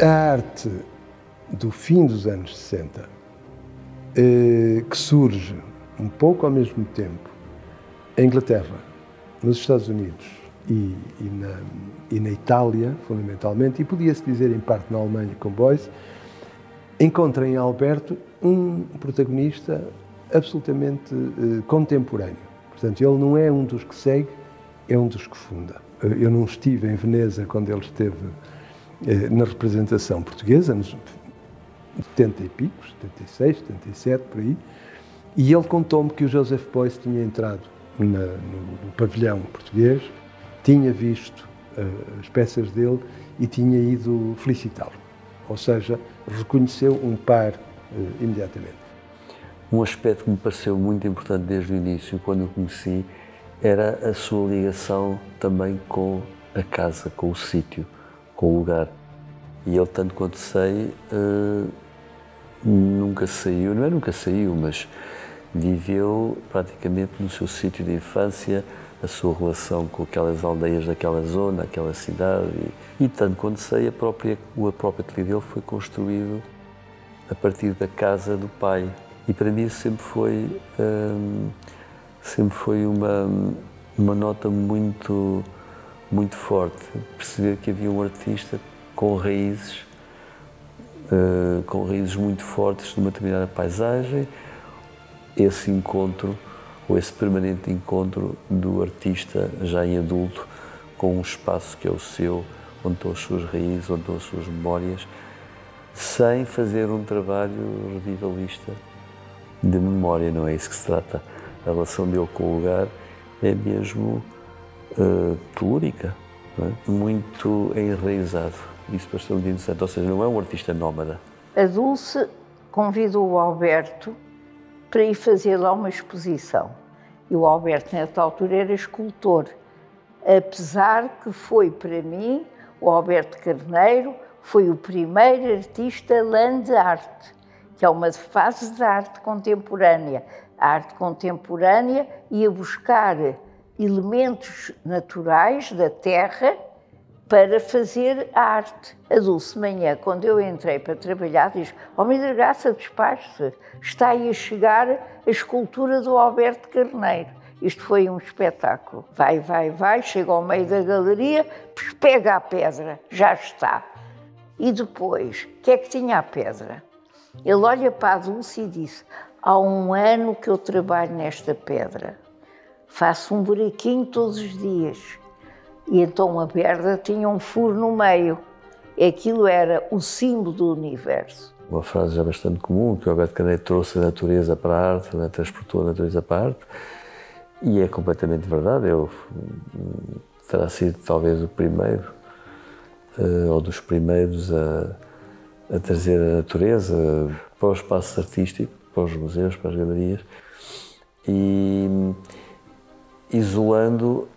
A arte do fim dos anos 60, que surge um pouco ao mesmo tempo em Inglaterra, nos Estados Unidos e na Itália, fundamentalmente, e podia-se dizer em parte na Alemanha com Beuys, encontra em Alberto um protagonista absolutamente contemporâneo. Portanto, ele não é um dos que segue, é um dos que funda. Eu não estive em Veneza quando ele esteve na representação portuguesa, nos 70 e picos, 76, 77, por aí, e ele contou-me que o Joseph Beuys tinha entrado no pavilhão português, tinha visto as peças dele e tinha ido felicitá-lo. Ou seja, reconheceu um par imediatamente. Um aspecto que me pareceu muito importante desde o início, quando o conheci, era a sua ligação também com a casa, com o sítio, com o lugar. E ele, tanto quanto sei, nunca saiu, não é nunca saiu, mas viveu praticamente no seu sítio de infância, a sua relação com aquelas aldeias daquela zona, aquela cidade. E tanto quanto sei, a própria ateliê dele foi construído a partir da casa do pai. E para mim sempre foi uma nota muito forte, perceber que havia um artista com raízes muito fortes de uma determinada paisagem, esse encontro, ou esse permanente encontro do artista já em adulto com um espaço que é o seu, onde estão as suas raízes, onde estão as suas memórias, sem fazer um trabalho revivalista de memória, não é isso que se trata. A relação dele com o lugar é mesmo telúrica, não é? Muito enraizado. Isso parece muito interessante, ou seja, não é um artista nómada. A Dulce convidou o Alberto para ir fazer lá uma exposição. E o Alberto, nessa altura, era escultor. Apesar que foi, para mim, o Alberto Carneiro foi o primeiro artista land art, que é uma fase da arte contemporânea. A arte contemporânea ia buscar elementos naturais da terra para fazer a arte. A Dulce Manhã, quando eu entrei para trabalhar, diz: "Homem da Graça, despache-se, está aí a chegar a escultura do Alberto Carneiro." Isto foi um espetáculo. Vai, chega ao meio da galeria, pega a pedra, já está. E depois, o que é que tinha a pedra? Ele olha para a Dulce e disse: "Há um ano que eu trabalho nesta pedra. Faço um buraquinho todos os dias." E então a pedra tinha um furo no meio. Aquilo era o símbolo do universo. Uma frase já bastante comum, que o Alberto Carneiro trouxe a natureza para a arte, né? Transportou a natureza para a arte. E é completamente verdade. Ele terá sido talvez o primeiro, ou dos primeiros, a trazer a natureza para o espaço artístico, para os museus, para as galerias, e isolando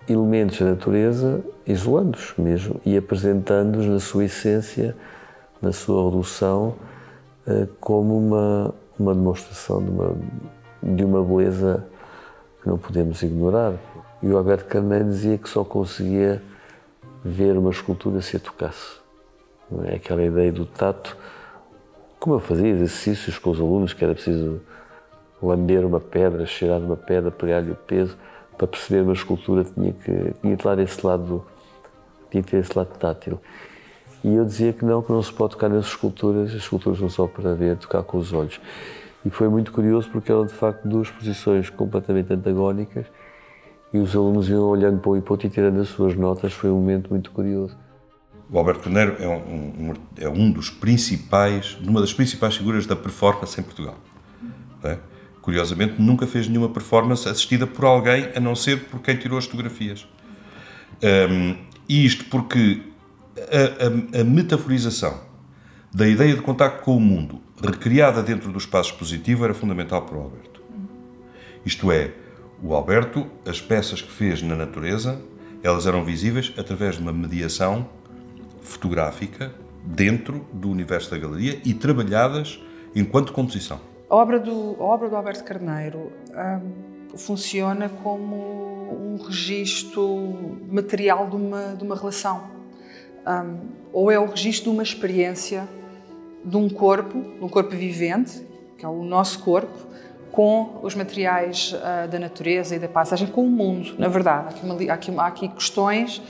elementos da natureza, isolando-os mesmo, e apresentando-os na sua essência, na sua redução, como uma demonstração de uma beleza que não podemos ignorar. E o Alberto Carneiro dizia que só conseguia ver uma escultura se a tocasse. Não é? Aquela ideia do tato. Como eu fazia exercícios com os alunos, que era preciso lamber uma pedra, cheirar uma pedra, pegar-lhe o peso, para perceber uma escultura tinha que ter esse lado tátil. E eu dizia que não se pode tocar nas esculturas, as esculturas não só para ver, tocar com os olhos. E foi muito curioso porque eram de facto duas posições completamente antagónicas e os alunos iam olhando para o input e tirando as suas notas, foi um momento muito curioso. O Alberto Carneiro é uma das principais figuras da performance em Portugal. Não é? Curiosamente, nunca fez nenhuma performance assistida por alguém, a não ser por quem tirou as fotografias. E isto porque a metaforização da ideia de contacto com o mundo, recriada dentro do espaço expositivo, era fundamental para o Alberto. Isto é, o Alberto, as peças que fez na natureza, elas eram visíveis através de uma mediação fotográfica dentro do universo da galeria e trabalhadas enquanto composição. A obra do Alberto Carneiro funciona como um registro material de uma relação. ou é o registro de uma experiência de um corpo vivente, que é o nosso corpo, com os materiais da natureza e da paisagem, com o mundo, na verdade. Há aqui questões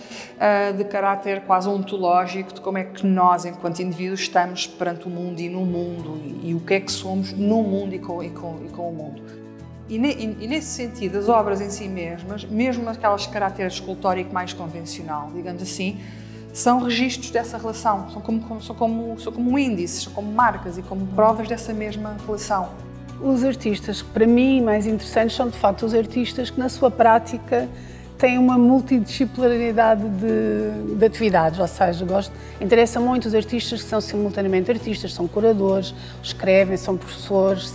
de caráter quase ontológico, de como é que nós, enquanto indivíduos, estamos perante o mundo e no mundo, e o que é que somos no mundo e com o mundo. E nesse sentido, as obras em si mesmas, mesmo aquelas de caráter escultórico mais convencional, digamos assim, são registros dessa relação, são como índices, são como marcas e como provas dessa mesma relação. Os artistas, para mim, mais interessantes são, de facto, os artistas que, na sua prática, têm uma multidisciplinaridade de atividades, ou seja, interessa muito os artistas que são simultaneamente artistas, são curadores, escrevem, são professores,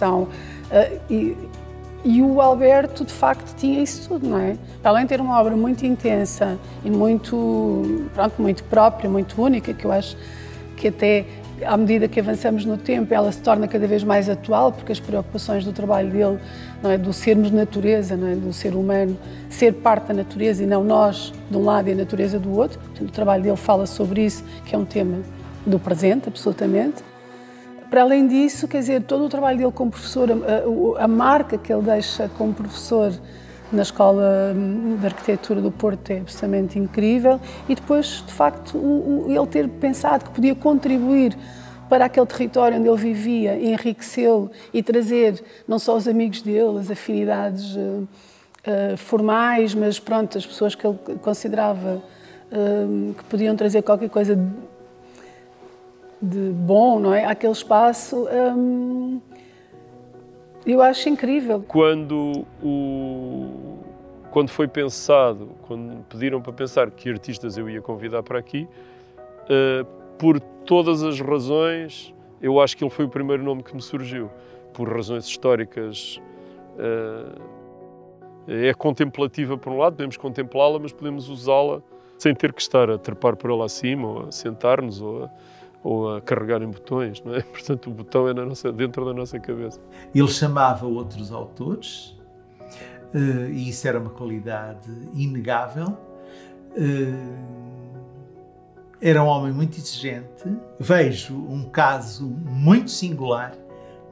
e o Alberto, de facto, tinha isso tudo, não é? Além de ter uma obra muito intensa e muito própria, muito única, que eu acho que até, à medida que avançamos no tempo, ela se torna cada vez mais atual, porque as preocupações do trabalho dele, não é, do sermos natureza, não é, do ser humano, ser parte da natureza e não nós de um lado e a natureza do outro. Portanto, o trabalho dele fala sobre isso, que é um tema do presente, absolutamente. Para além disso, quer dizer, todo o trabalho dele como professor, a marca que ele deixa como professor na Escola de Arquitetura do Porto é absolutamente incrível, e depois, de facto, ele ter pensado que podia contribuir para aquele território onde ele vivia, enriquecê-lo e trazer não só os amigos dele, as afinidades formais, mas pronto, as pessoas que ele considerava que podiam trazer qualquer coisa de bom, não é? Aquele espaço, eu acho incrível. Quando foi pensado, quando pediram para pensar que artistas eu ia convidar para aqui, por todas as razões, eu acho que ele foi o primeiro nome que me surgiu. Por razões históricas, é contemplativa por um lado, podemos contemplá-la, mas podemos usá-la sem ter que estar a trepar por ela acima, ou a sentar-nos, ou a carregar em botões, não é? Portanto, o botão é dentro da nossa cabeça. Ele chamava outros autores, e isso era uma qualidade inegável. Era um homem muito exigente. Vejo um caso muito singular,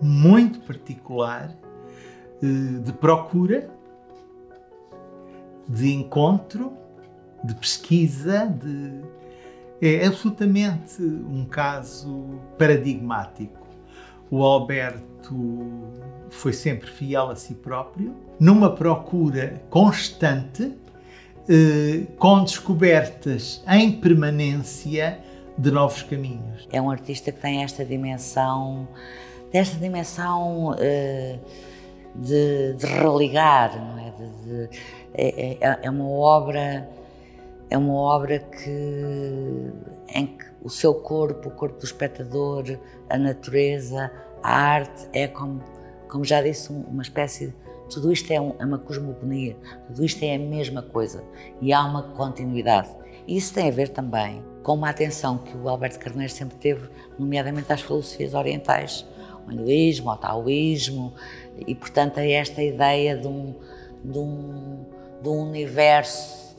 muito particular, de procura, de encontro, de pesquisa, é absolutamente um caso paradigmático. O Alberto foi sempre fiel a si próprio, numa procura constante, com descobertas em permanência de novos caminhos. É um artista que tem esta dimensão de religar, não é? É uma obra em que o seu corpo, o corpo do espectador, a natureza, a arte, é como já disse, uma espécie de... Tudo isto é uma cosmogonia, tudo isto é a mesma coisa e há uma continuidade. E isso tem a ver também com uma atenção que o Alberto Carneiro sempre teve, nomeadamente às filosofias orientais, ao hinduísmo, ao taoísmo, e portanto é esta ideia de um universo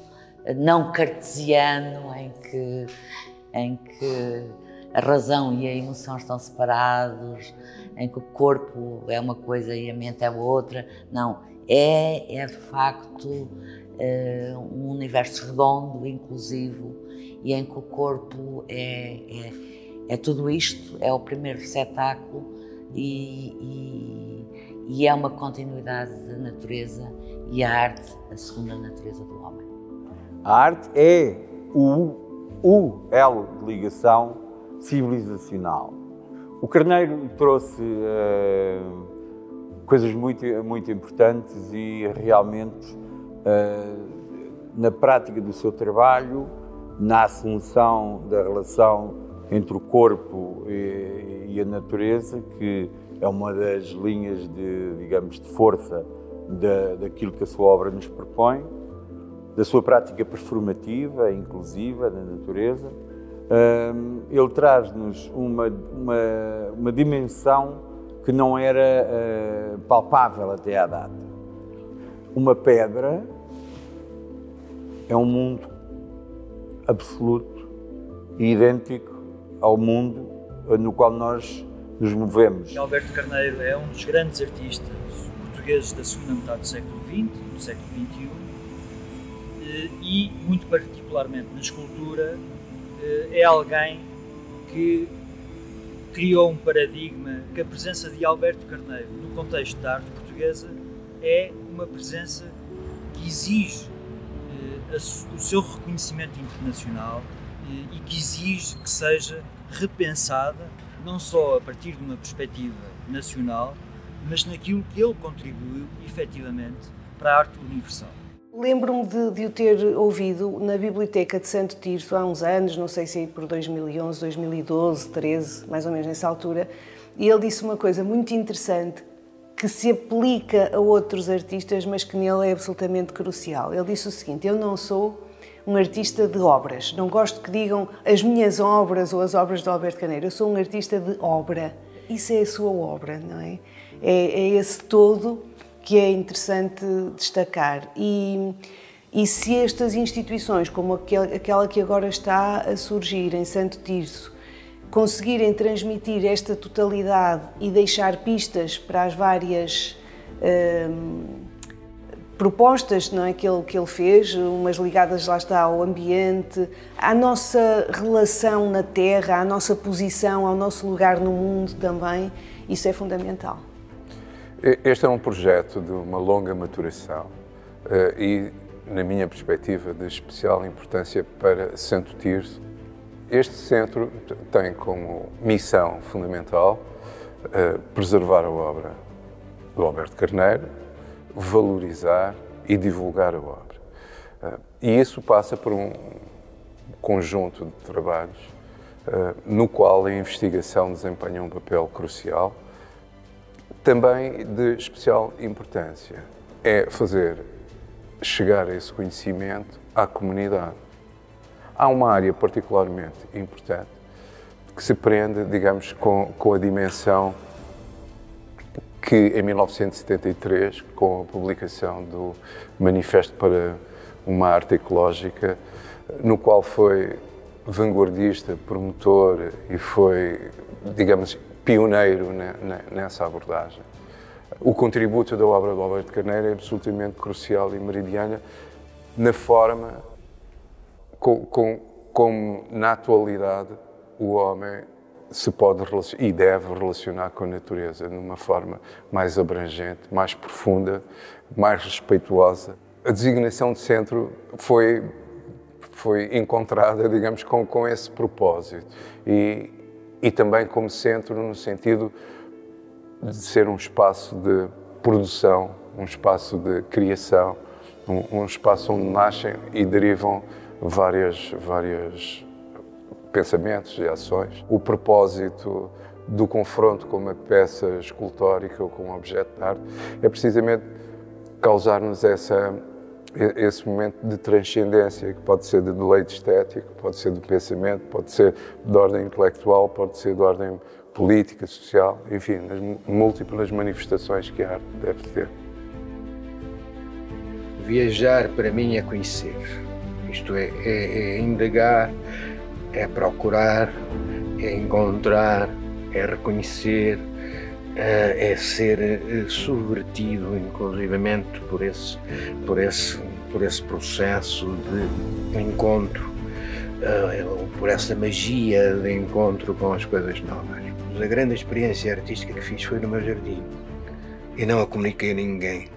não cartesiano em que a razão e a emoção estão separados, em que o corpo é uma coisa e a mente é outra. Não, é de facto um universo redondo, inclusivo, e em que o corpo é tudo isto, é o primeiro receptáculo e é uma continuidade da natureza, e a arte a segunda natureza do homem. A arte é o elo de ligação civilizacional. O Carneiro trouxe coisas muito importantes e realmente na prática do seu trabalho, na assunção da relação entre o corpo e a natureza, que é uma das linhas de força daquilo que a sua obra nos propõe, da sua prática performativa, inclusiva, da natureza. Ele traz-nos uma dimensão que não era palpável até à data. Uma pedra é um mundo absoluto e idêntico ao mundo no qual nós nos movemos. Alberto Carneiro é um dos grandes artistas portugueses da segunda metade do século XX, do século XXI, e, muito particularmente na escultura, é alguém que criou um paradigma que a presença de Alberto Carneiro no contexto da arte portuguesa é uma presença que exige o seu reconhecimento internacional e que exige que seja repensada não só a partir de uma perspectiva nacional, mas naquilo que ele contribuiu efetivamente para a arte universal. Lembro-me de o ter ouvido na Biblioteca de Santo Tirso há uns anos, não sei se é por 2011, 2012, 13, mais ou menos nessa altura, e ele disse uma coisa muito interessante que se aplica a outros artistas, mas que nele é absolutamente crucial. Ele disse o seguinte: eu não sou um artista de obras, não gosto que digam as minhas obras ou as obras de Alberto Carneiro, eu sou um artista de obra. Isso é a sua obra, não é? É esse todo que é interessante destacar. E se estas instituições, como aquela que agora está a surgir em Santo Tirso, conseguirem transmitir esta totalidade e deixar pistas para as várias propostas, não é, que ele fez, umas ligadas, lá está, ao ambiente, à nossa relação na Terra, à nossa posição, ao nosso lugar no mundo também, isso é fundamental. Este é um projeto de uma longa maturação e, na minha perspectiva, de especial importância para Santo Tirso. Este centro tem como missão fundamental preservar a obra do Alberto Carneiro, valorizar e divulgar a obra. E isso passa por um conjunto de trabalhos no qual a investigação desempenha um papel crucial. Também de especial importância é fazer chegar esse conhecimento à comunidade. Há uma área particularmente importante que se prende, digamos, com a dimensão que, em 1973, com a publicação do Manifesto para uma Arte Ecológica, no qual foi vanguardista, promotor e foi, digamos, pioneiro nessa abordagem. O contributo da obra do Alberto Carneiro é absolutamente crucial e meridiana na forma como na atualidade o homem se pode e deve relacionar com a natureza de uma forma mais abrangente, mais profunda, mais respeituosa. A designação de centro foi encontrada, digamos, com esse propósito e também como centro no sentido de ser um espaço de produção, um espaço de criação, um espaço onde nascem e derivam vários pensamentos e ações. O propósito do confronto com uma peça escultórica ou com um objeto de arte é precisamente causar-nos esse momento de transcendência, que pode ser de deleite estético, pode ser do pensamento, pode ser de ordem intelectual, pode ser de ordem política, social, enfim, nas múltiplas manifestações que a arte deve ter. Viajar para mim é conhecer, isto é indagar, é procurar, é encontrar, é reconhecer, é ser subvertido, inclusivamente, por esse processo de encontro, por essa magia de encontro com as coisas novas. A grande experiência artística que fiz foi no meu jardim e não a comuniquei a ninguém.